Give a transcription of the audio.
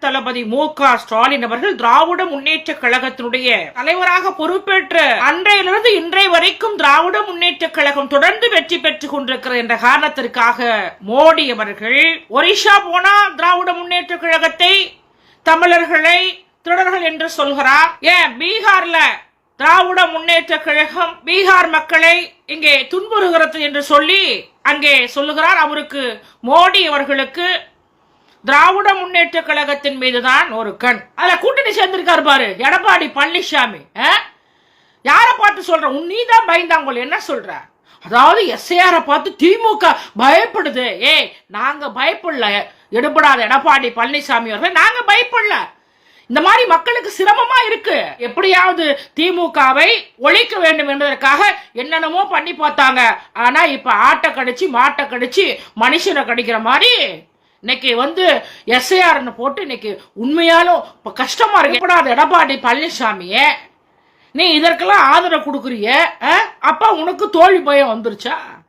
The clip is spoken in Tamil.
தளபதி மு.க.ஸ்டாலின் அவர்கள் திராவிட முன்னேற்ற கழகத்தினுடைய தலைவராக பொறுப்பேற்ற அன்றையிலிருந்து இன்றைய வரைக்கும் திராவிட முன்னேற்ற கழகம் தொடர்ந்து வெற்றி பெற்றுக் கொண்டிருக்கிறது என்ற காரணத்திற்காக மோடி அவர்கள் ஒரிஷா போனா திராவிட முன்னேற்ற கழகத்தை தமிழர்களை திருடர்கள் என்று சொல்கிறார். ஏன் பீகார்ல திராவிட முன்னேற்ற கழகம் பீகார் மக்களை இங்கே துன்புறுகிறது என்று சொல்லி அங்கே சொல்லுகிறார். அவருக்கு மோடி அவர்களுக்கு திராவிட முன்னேற்ற கழகத்தின் மீதுதான் ஒரு கண். அதுல கூட்டணி சேர்ந்திருக்காரு பாரு எடப்பாடி பழனிசாமி. யார பார்த்து சொல்ற? நீதான் பயந்தாங்க என்ன சொல்ற? அதாவது எஸ்ஐஆர பார்த்து திமுக பயப்படுது. நாங்க பயப்படல. எடுபடாத எடப்பாடி பழனிசாமி அவர்கள் நாங்க பயப்படல. இந்த மாதிரி மக்களுக்கு சிரமமா இருக்கு. எப்படியாவது திமுகவை ஒழிக்க வேண்டும் என்பதற்காக என்னென்னமோ பண்ணி பார்த்தாங்க. ஆனா இப்ப ஆட்டை கடிச்சு மாட்டை கடிச்சு மனுஷனை கடிக்கிற மாதிரி இன்னைக்கு எஸ்ஐஆர் போட்டு இன்னைக்கு உண்மையாலும் கஷ்டமா இருக்கு. எப்படாத எடப்பாடி பழனிசாமியே நீ இதற்கெல்லாம் ஆதரவு கொடுக்குறிய, அப்ப உனக்கு தோல்வி பயம் வந்துருச்சா?